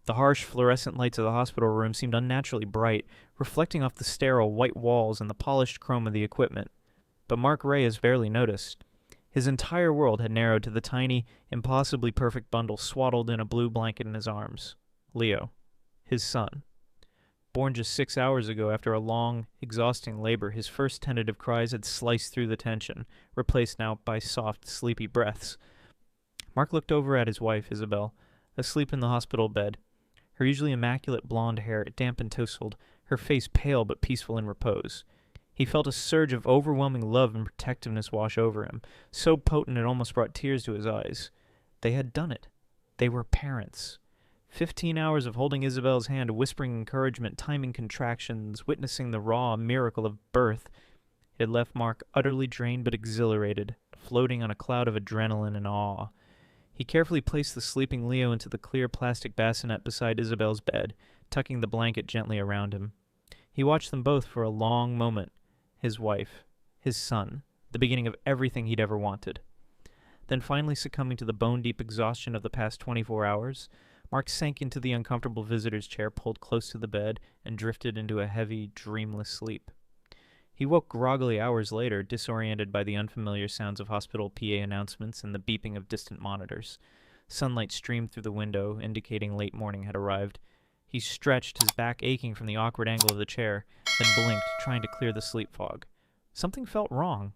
The harsh fluorescent lights of the hospital room seemed unnaturally bright, reflecting off the sterile white walls and the polished chrome of the equipment. But Mark Reyes barely noticed. His entire world had narrowed to the tiny, impossibly perfect bundle swaddled in a blue blanket in his arms. Leo. His son. Born just 6 hours ago after a long, exhausting labor, his first tentative cries had sliced through the tension, replaced now by soft, sleepy breaths. Mark looked over at his wife, Isabel, asleep in the hospital bed. Her usually immaculate blonde hair damp and tousled, her face pale but peaceful in repose. He felt a surge of overwhelming love and protectiveness wash over him, so potent it almost brought tears to his eyes. They had done it. They were parents. 15 hours of holding Isabel's hand, whispering encouragement, timing contractions, witnessing the raw miracle of birth. It had left Mark utterly drained but exhilarated, floating on a cloud of adrenaline and awe. He carefully placed the sleeping Leo into the clear plastic bassinet beside Isabel's bed, tucking the blanket gently around him. He watched them both for a long moment. His wife, his son, the beginning of everything he'd ever wanted. Then finally succumbing to the bone-deep exhaustion of the past 24 hours, Mark sank into the uncomfortable visitor's chair pulled close to the bed and drifted into a heavy, dreamless sleep. He woke groggily hours later, disoriented by the unfamiliar sounds of hospital PA announcements and the beeping of distant monitors. Sunlight streamed through the window, indicating late morning had arrived. He stretched, his back aching from the awkward angle of the chair, then blinked, trying to clear the sleep fog. Something felt wrong.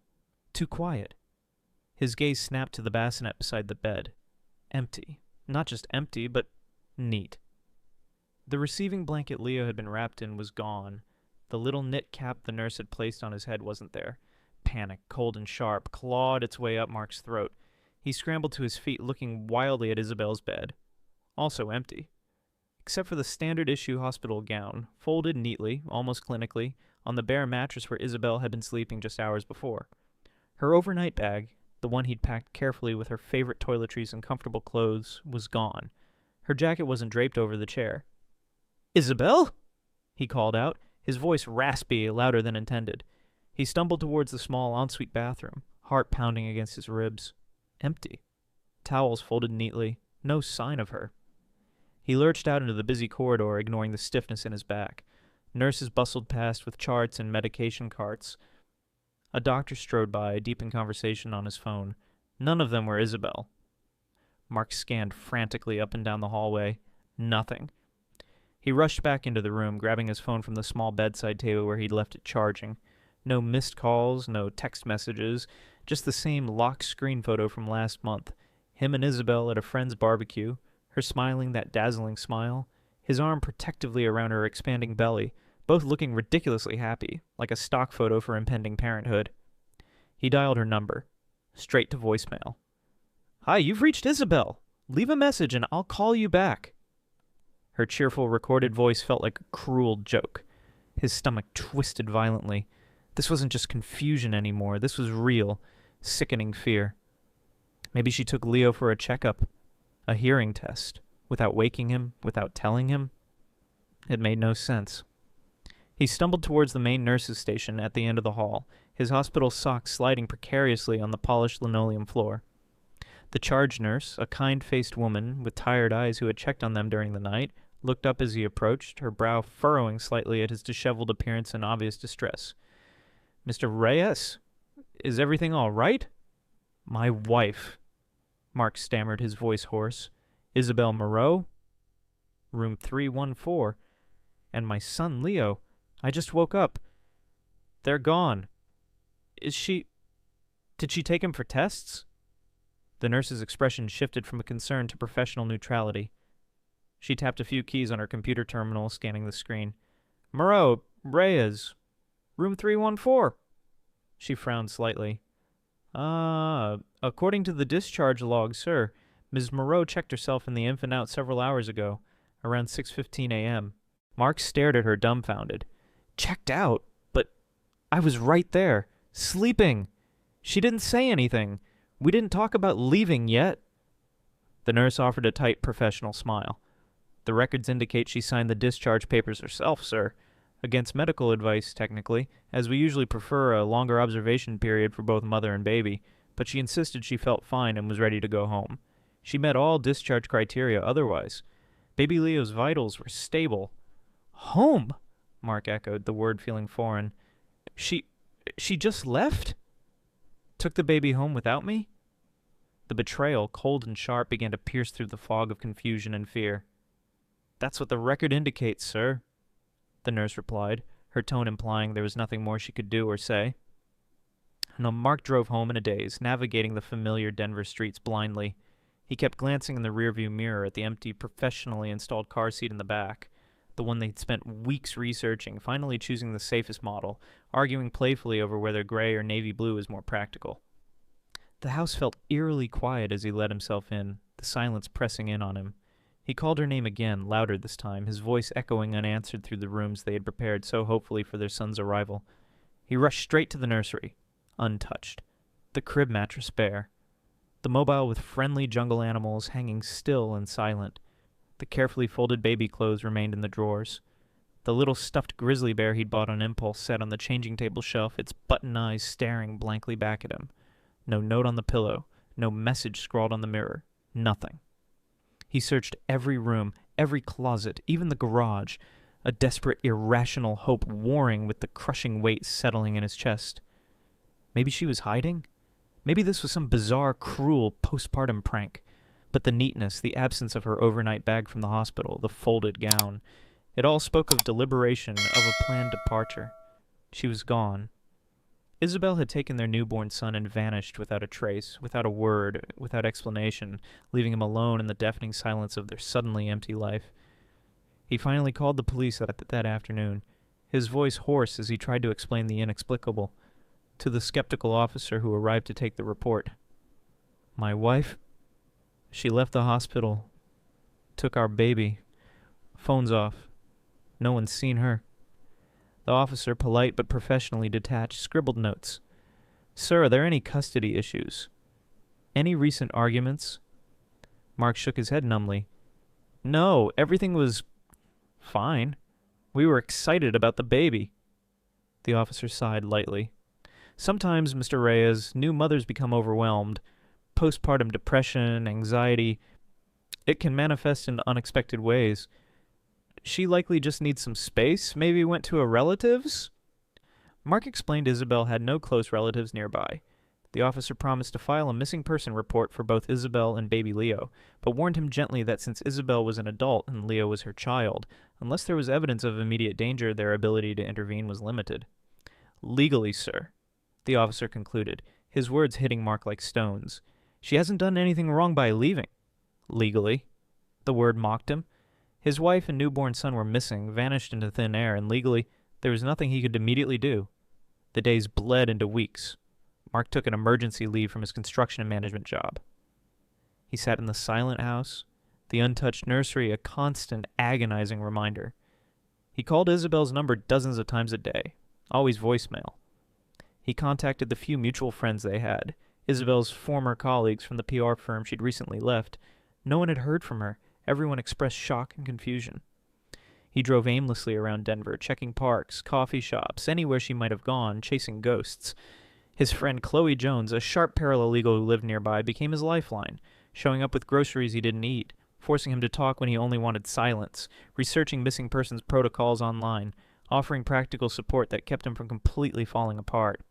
Too quiet. His gaze snapped to the bassinet beside the bed. Empty. Not just empty, but neat. The receiving blanket Leo had been wrapped in was gone. The little knit cap the nurse had placed on his head wasn't there. Panic, cold and sharp, clawed its way up Mark's throat. He scrambled to his feet, looking wildly at Isabel's bed. Also empty. Except for the standard-issue hospital gown, folded neatly, almost clinically, on the bare mattress where Isabel had been sleeping just hours before. Her overnight bag, the one he'd packed carefully with her favorite toiletries and comfortable clothes, was gone. Her jacket wasn't draped over the chair. "Isabel?" he called out, his voice raspy, louder than intended. He stumbled towards the small ensuite bathroom, heart pounding against his ribs. Empty. Towels folded neatly. No sign of her. He lurched out into the busy corridor, ignoring the stiffness in his back. Nurses bustled past with charts and medication carts. A doctor strode by, deep in conversation on his phone. None of them were Isabel. Mark scanned frantically up and down the hallway. Nothing. He rushed back into the room, grabbing his phone from the small bedside table where he'd left it charging. No missed calls, no text messages, just the same locked screen photo from last month. Him and Isabel at a friend's barbecue, her smiling that dazzling smile, his arm protectively around her expanding belly, both looking ridiculously happy, like a stock photo for impending parenthood. He dialed her number. Straight to voicemail. "Hi, you've reached Isabel. Leave a message and I'll call you back." Her cheerful recorded voice felt like a cruel joke. His stomach twisted violently. This wasn't just confusion anymore. This was real, sickening fear. Maybe she took Leo for a checkup, a hearing test, without waking him, without telling him. It made no sense. He stumbled towards the main nurse's station at the end of the hall, his hospital socks sliding precariously on the polished linoleum floor. The charge nurse, a kind-faced woman with tired eyes who had checked on them during the night, looked up as he approached, her brow furrowing slightly at his disheveled appearance and obvious distress. "Mr. Reyes? Is everything all right?" "My wife," Mark stammered, his voice hoarse. "Isabel Moreau? Room 314. And my son, Leo. I just woke up. They're gone. Is she... Did she take him for tests?" The nurse's expression shifted from a concern to professional neutrality. She tapped a few keys on her computer terminal, scanning the screen. "Moreau, Reyes, room 314. She frowned slightly. According to the discharge log, sir, Ms. Moreau checked herself in the infant out several hours ago, around 6:15 a.m. Mark stared at her dumbfounded. "Checked out? But I was right there, sleeping. She didn't say anything. We didn't talk about leaving yet." The nurse offered a tight, professional smile. "The records indicate she signed the discharge papers herself, sir. Against medical advice, technically, as we usually prefer a longer observation period for both mother and baby, but she insisted she felt fine and was ready to go home. She met all discharge criteria otherwise. Baby Leo's vitals were stable. Home? Mark echoed, the word feeling foreign. She just left? Took the baby home without me? The betrayal, cold and sharp, began to pierce through the fog of confusion and fear. That's what the record indicates, sir, the nurse replied, her tone implying there was nothing more she could do or say. No, Mark drove home in a daze, navigating the familiar Denver streets blindly. He kept glancing in the rearview mirror at the empty, professionally installed car seat in the back, the one they'd spent weeks researching, finally choosing the safest model, arguing playfully over whether gray or navy blue is more practical. The house felt eerily quiet as he let himself in, the silence pressing in on him. He called her name again, louder this time, his voice echoing unanswered through the rooms they had prepared so hopefully for their son's arrival. He rushed straight to the nursery, untouched, the crib mattress bare, the mobile with friendly jungle animals hanging still and silent. The carefully folded baby clothes remained in the drawers. The little stuffed grizzly bear he'd bought on impulse sat on the changing table shelf, its button eyes staring blankly back at him. No note on the pillow, no message scrawled on the mirror, nothing. He searched every room, every closet, even the garage, a desperate, irrational hope warring with the crushing weight settling in his chest. Maybe she was hiding? Maybe this was some bizarre, cruel postpartum prank. But the neatness, the absence of her overnight bag from the hospital, the folded gown, it all spoke of deliberation, of a planned departure. She was gone. Isabel had taken their newborn son and vanished without a trace, without a word, without explanation, leaving him alone in the deafening silence of their suddenly empty life. He finally called the police that afternoon, his voice hoarse as he tried to explain the inexplicable, to the skeptical officer who arrived to take the report. My wife? She left the hospital, took our baby. Phone's off. No one's seen her. The officer, polite but professionally detached, scribbled notes. Sir, are there any custody issues? Any recent arguments? Mark shook his head numbly. No, everything was fine. We were excited about the baby. The officer sighed lightly. Sometimes, Mr. Reyes, new mothers become overwhelmed. Postpartum depression, anxiety. It can manifest in unexpected ways. She likely just needs some space, maybe went to a relative's? Mark explained Isabel had no close relatives nearby. The officer promised to file a missing person report for both Isabel and baby Leo, but warned him gently that since Isabel was an adult and Leo was her child, unless there was evidence of immediate danger, their ability to intervene was limited. Legally, sir, the officer concluded, his words hitting Mark like stones. She hasn't done anything wrong by leaving. Legally. The word mocked him. His wife and newborn son were missing, vanished into thin air, and legally, there was nothing he could immediately do. The days bled into weeks. Mark took an emergency leave from his construction and management job. He sat in the silent house, the untouched nursery a constant, agonizing reminder. He called Isabel's number dozens of times a day, always voicemail. He contacted the few mutual friends they had, Isabel's former colleagues from the PR firm she'd recently left. No one had heard from her. Everyone expressed shock and confusion. He drove aimlessly around Denver, checking parks, coffee shops, anywhere she might have gone, chasing ghosts. His friend Chloe Jones, a sharp paralegal who lived nearby, became his lifeline, showing up with groceries he didn't eat, forcing him to talk when he only wanted silence, researching missing persons protocols online, offering practical support that kept him from completely falling apart.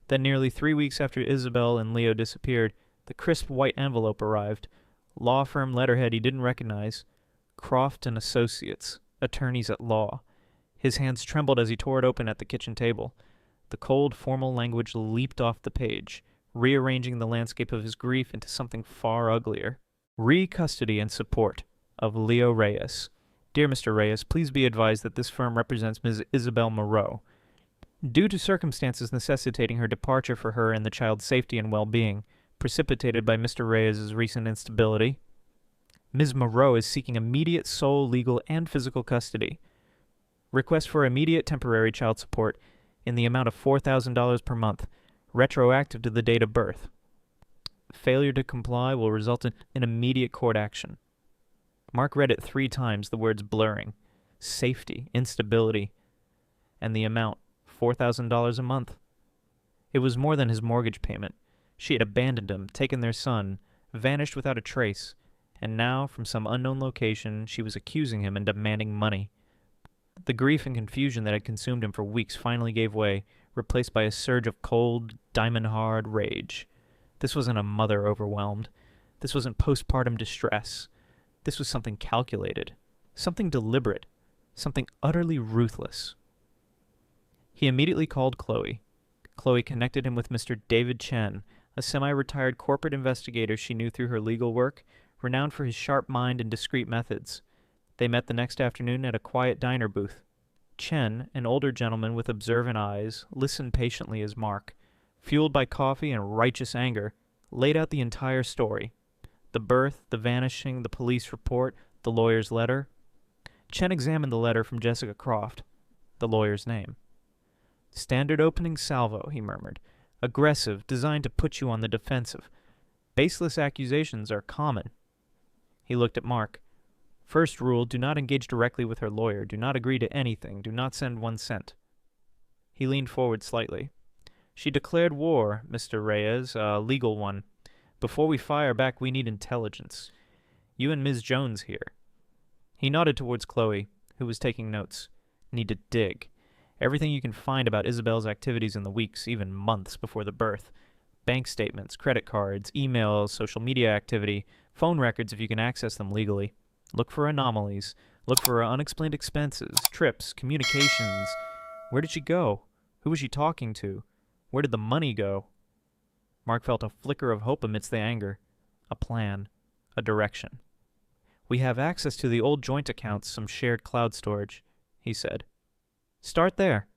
Then nearly 3 weeks after Isabel and Leo disappeared, the crisp white envelope arrived. Law firm letterhead he didn't recognize. Croft and Associates, attorneys at law. His hands trembled as he tore it open at the kitchen table. The cold, formal language leaped off the page, rearranging the landscape of his grief into something far uglier. Re-custody and support of Leo Reyes. Dear Mr. Reyes, please be advised that this firm represents Ms. Isabel Moreau. Due to circumstances necessitating her departure for her and the child's safety and well-being, precipitated by Mr. Reyes' recent instability, Ms. Moreau is seeking immediate sole legal and physical custody. Request for immediate temporary child support in the amount of $4,000 per month, retroactive to the date of birth. Failure to comply will result in immediate court action. Mark read it 3 times, the words blurring. Safety, instability, and the amount, $4,000 a month. It was more than his mortgage payment. She had abandoned him, taken their son, vanished without a trace, And now, from some unknown location, she was accusing him and demanding money. The grief and confusion that had consumed him for weeks finally gave way, replaced by a surge of cold, diamond-hard rage. This wasn't a mother overwhelmed. This wasn't postpartum distress. This was something calculated, something deliberate, something utterly ruthless. He immediately called Chloe. Chloe connected him with Mr. David Chen, a semi-retired corporate investigator she knew through her legal work, renowned for his sharp mind and discreet methods. They met the next afternoon at a quiet diner booth. Chen, an older gentleman with observant eyes, listened patiently as Mark, fueled by coffee and righteous anger, laid out the entire story. The birth, the vanishing, the police report, the lawyer's letter. Chen examined the letter from Jessica Croft, the lawyer's name. "Standard opening salvo," he murmured. "Aggressive, designed to put you on the defensive. Baseless accusations are common." He looked at Mark. "First rule, do not engage directly with her lawyer. Do not agree to anything. Do not send 1 cent. He leaned forward slightly. "She declared war, Mr. Reyes, a legal one. Before we fire back, we need intelligence. You and Ms. Jones here." He nodded towards Chloe, who was taking notes. "Need to dig. Everything you can find about Isabel's activities in the weeks, even months before the birth. Bank statements, credit cards, emails, social media activity, phone records if you can access them legally. Look for anomalies. Look for unexplained expenses, trips, communications. Where did she go? Who was she talking to? Where did the money go?" Mark felt a flicker of hope amidst the anger. A plan. A direction. "We have access to the old joint accounts, some shared cloud storage," he said. "Start there,"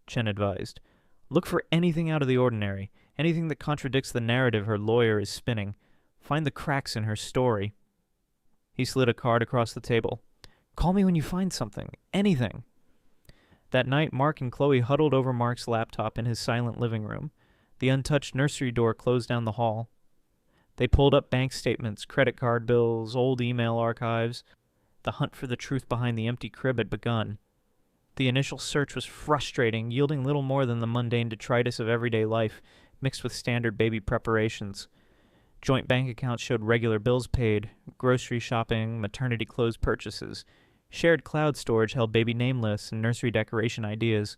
Chen advised. "Look for anything out of the ordinary, anything that contradicts the narrative her lawyer is spinning. Find the cracks in her story." He slid a card across the table. "Call me when you find something. Anything." That night, Mark and Chloe huddled over Mark's laptop in his silent living room. The untouched nursery door closed down the hall. They pulled up bank statements, credit card bills, old email archives. The hunt for the truth behind the empty crib had begun. The initial search was frustrating, yielding little more than the mundane detritus of everyday life, mixed with standard baby preparations. Joint bank accounts showed regular bills paid, grocery shopping, maternity clothes purchases. Shared cloud storage held baby name lists and nursery decoration ideas.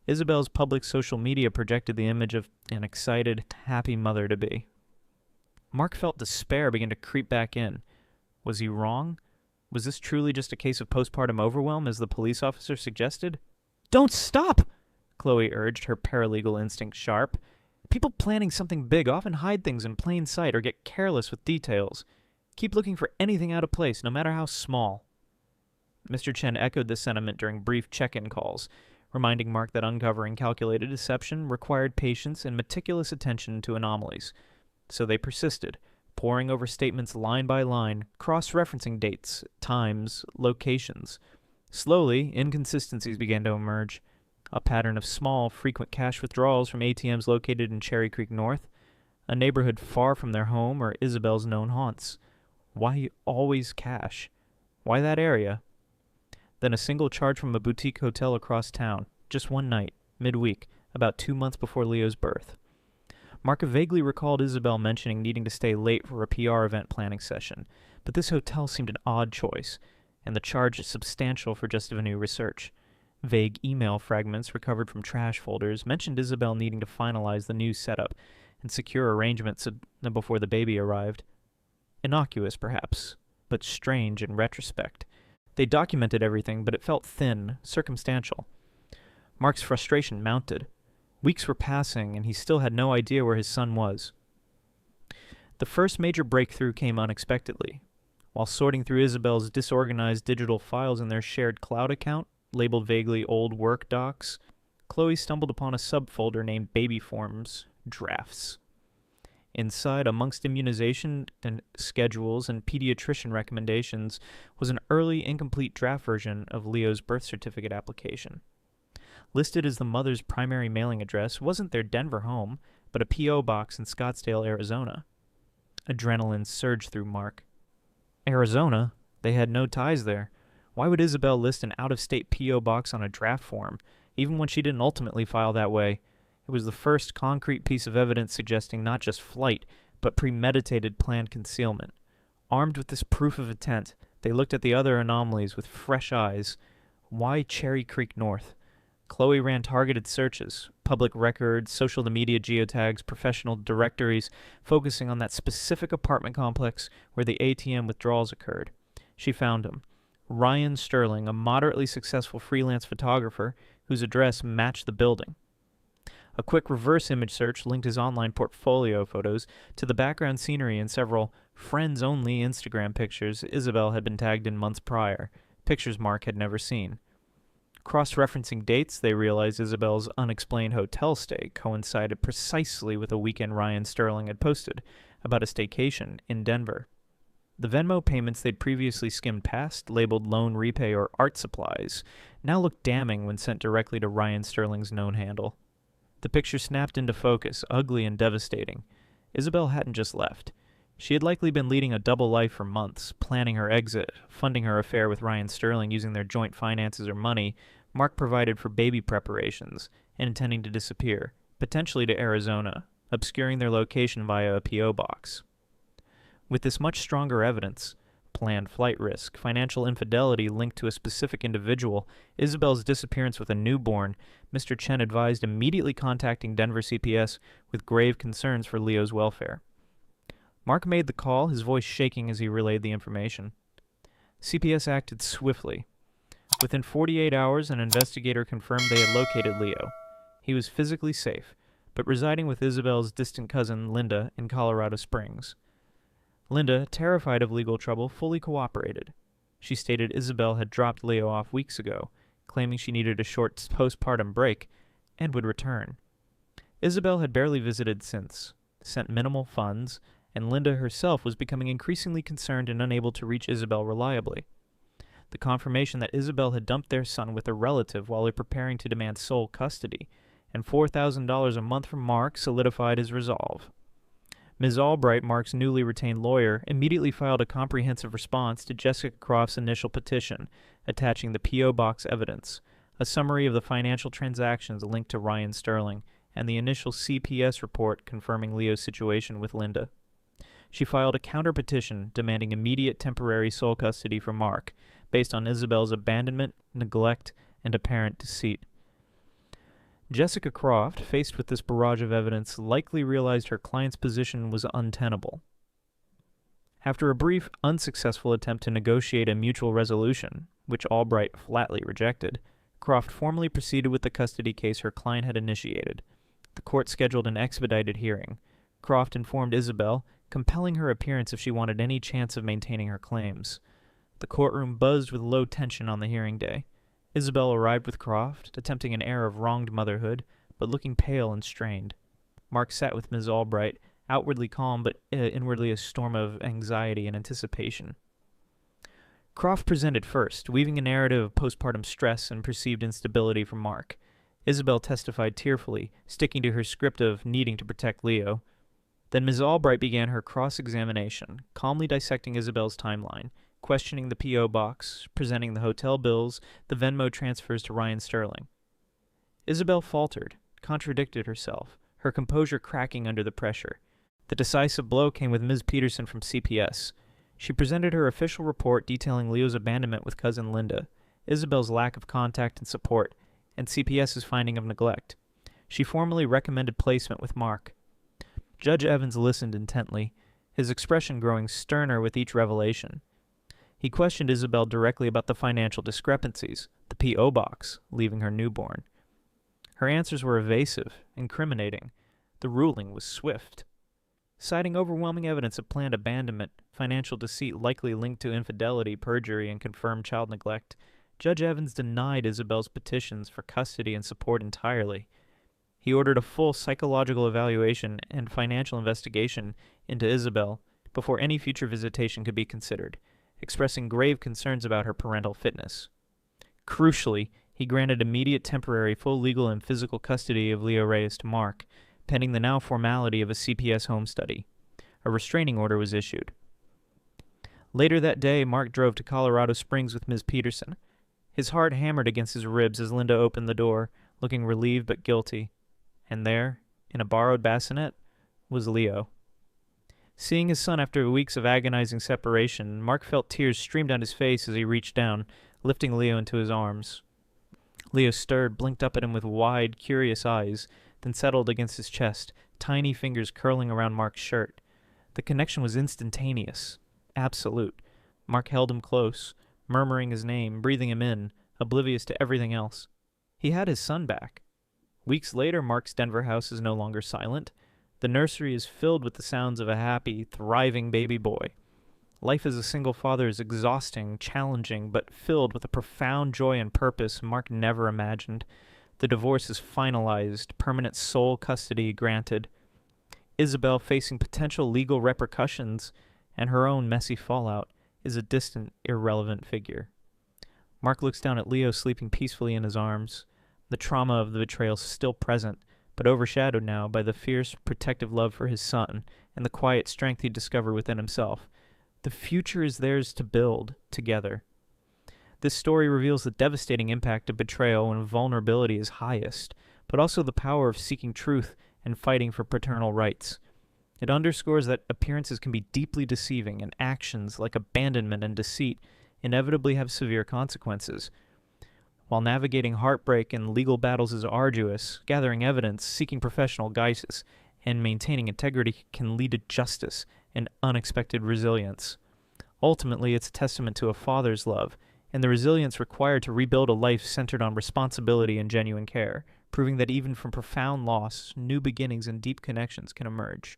Isabel's public social media projected the image of an excited, happy mother-to-be. Mark felt despair begin to creep back in. Was he wrong? Was this truly just a case of postpartum overwhelm, as the police officer suggested? "Don't stop!" Chloe urged, her paralegal instinct sharp. "People planning something big often hide things in plain sight or get careless with details. Keep looking for anything out of place, no matter how small." Mr. Chen echoed this sentiment during brief check-in calls, reminding Mark that uncovering calculated deception required patience and meticulous attention to anomalies. So they persisted, poring over statements line by line, cross-referencing dates, times, locations. Slowly, inconsistencies began to emerge. A pattern of small, frequent cash withdrawals from ATMs located in Cherry Creek North, a neighborhood far from their home or Isabel's known haunts. Why always cash? Why that area? Then a single charge from a boutique hotel across town, just one night, midweek, about 2 months before Leo's birth. Mark vaguely recalled Isabel mentioning needing to stay late for a PR event planning session, but this hotel seemed an odd choice, and the charge is substantial for just a new research. Vague email fragments recovered from trash folders mentioned Isabel needing to finalize the new setup and secure arrangements before the baby arrived. Innocuous, perhaps, but strange in retrospect. They documented everything, but it felt thin, circumstantial. Mark's frustration mounted. Weeks were passing, and he still had no idea where his son was. The first major breakthrough came unexpectedly. While sorting through Isabel's disorganized digital files in their shared cloud account, labeled vaguely old work docs, Chloe stumbled upon a subfolder named Baby Forms Drafts. Inside, amongst immunization and schedules and pediatrician recommendations, was an early, incomplete draft version of Leo's birth certificate application. Listed as the mother's primary mailing address wasn't their Denver home, but a P.O. box in Scottsdale, Arizona. Adrenaline surged through Mark. Arizona? They had no ties there. Why would Isabel list an out-of-state P.O. box on a draft form, even when she didn't ultimately file that way? It was the first concrete piece of evidence suggesting not just flight, but premeditated planned concealment. Armed with this proof of intent, they looked at the other anomalies with fresh eyes. Why Cherry Creek North? Chloe ran targeted searches, public records, social media geotags, professional directories, focusing on that specific apartment complex where the ATM withdrawals occurred. She found him. Ryan Sterling, a moderately successful freelance photographer whose address matched the building. A quick reverse image search linked his online portfolio photos to the background scenery and several friends-only Instagram pictures Isabel had been tagged in months prior, pictures Mark had never seen. Cross-referencing dates, they realized Isabel's unexplained hotel stay coincided precisely with a weekend Ryan Sterling had posted about a staycation in Denver. The Venmo payments they'd previously skimmed past, labeled loan repay or art supplies, now looked damning when sent directly to Ryan Sterling's known handle. The picture snapped into focus, ugly and devastating. Isabel hadn't just left. She had likely been leading a double life for months, planning her exit, funding her affair with Ryan Sterling using their joint finances or money Mark provided for baby preparations, and intending to disappear, potentially to Arizona, obscuring their location via a P.O. box. With this much stronger evidence, planned flight risk, financial infidelity linked to a specific individual, Isabel's disappearance with a newborn, Mr. Chen advised immediately contacting Denver CPS with grave concerns for Leo's welfare. Mark made the call, his voice shaking as he relayed the information. CPS acted swiftly. Within 48 hours, an investigator confirmed they had located Leo. He was physically safe, but residing with Isabel's distant cousin, Linda, in Colorado Springs. Linda, terrified of legal trouble, fully cooperated. She stated Isabel had dropped Leo off weeks ago, claiming she needed a short postpartum break, and would return. Isabel had barely visited since, sent minimal funds, and Linda herself was becoming increasingly concerned and unable to reach Isabel reliably. The confirmation that Isabel had dumped their son with a relative while preparing to demand sole custody, and $4,000 a month from Mark solidified his resolve. Ms. Albright, Mark's newly retained lawyer, immediately filed a comprehensive response to Jessica Croft's initial petition, attaching the P.O. Box evidence, a summary of the financial transactions linked to Ryan Sterling, and the initial CPS report confirming Leo's situation with Linda. She filed a counter-petition demanding immediate temporary sole custody for Mark, based on Isabel's abandonment, neglect, and apparent deceit. Jessica Croft, faced with this barrage of evidence, likely realized her client's position was untenable. After a brief, unsuccessful attempt to negotiate a mutual resolution, which Albright flatly rejected, Croft formally proceeded with the custody case her client had initiated. The court scheduled an expedited hearing. Croft informed Isabel, compelling her appearance if she wanted any chance of maintaining her claims. The courtroom buzzed with low tension on the hearing day. Isabel arrived with Croft, attempting an air of wronged motherhood, but looking pale and strained. Mark sat with Ms. Albright, outwardly calm but inwardly a storm of anxiety and anticipation. Croft presented first, weaving a narrative of postpartum stress and perceived instability from Mark. Isabel testified tearfully, sticking to her script of needing to protect Leo. Then Ms. Albright began her cross-examination, calmly dissecting Isabel's timeline, questioning the P.O. box, presenting the hotel bills, the Venmo transfers to Ryan Sterling. Isabel faltered, contradicted herself, her composure cracking under the pressure. The decisive blow came with Ms. Peterson from CPS. She presented her official report detailing Leo's abandonment with cousin Linda, Isabel's lack of contact and support, and CPS's finding of neglect. She formally recommended placement with Mark. Judge Evans listened intently, his expression growing sterner with each revelation. He questioned Isabel directly about the financial discrepancies, the P.O. box, leaving her newborn. Her answers were evasive, incriminating. The ruling was swift. Citing overwhelming evidence of planned abandonment, financial deceit likely linked to infidelity, perjury, and confirmed child neglect, Judge Evans denied Isabel's petitions for custody and support entirely. He ordered a full psychological evaluation and financial investigation into Isabel before any future visitation could be considered, expressing grave concerns about her parental fitness. Crucially, he granted immediate temporary full legal and physical custody of Leo Reyes to Mark, pending the now formality of a CPS home study. A restraining order was issued. Later that day, Mark drove to Colorado Springs with Ms. Peterson. His heart hammered against his ribs as Linda opened the door, looking relieved but guilty. And there, in a borrowed bassinet, was Leo. Seeing his son after weeks of agonizing separation, Mark felt tears stream down his face as he reached down, lifting Leo into his arms. Leo stirred, blinked up at him with wide, curious eyes, then settled against his chest, tiny fingers curling around Mark's shirt. The connection was instantaneous, absolute. Mark held him close, murmuring his name, breathing him in, oblivious to everything else. He had his son back. Weeks later, Mark's Denver house is no longer silent. The nursery is filled with the sounds of a happy, thriving baby boy. Life as a single father is exhausting, challenging, but filled with a profound joy and purpose Mark never imagined. The divorce is finalized, permanent sole custody granted. Isabel, facing potential legal repercussions and her own messy fallout, is a distant, irrelevant figure. Mark looks down at Leo sleeping peacefully in his arms. The trauma of the betrayal is still present, but overshadowed now by the fierce, protective love for his son and the quiet strength he discovered within himself. The future is theirs to build together. This story reveals the devastating impact of betrayal when vulnerability is highest, but also the power of seeking truth and fighting for paternal rights. It underscores that appearances can be deeply deceiving, and actions like abandonment and deceit inevitably have severe consequences. While navigating heartbreak and legal battles is arduous, gathering evidence, seeking professional guidance, and maintaining integrity can lead to justice and unexpected resilience. Ultimately, it's a testament to a father's love and the resilience required to rebuild a life centered on responsibility and genuine care, proving that even from profound loss, new beginnings and deep connections can emerge.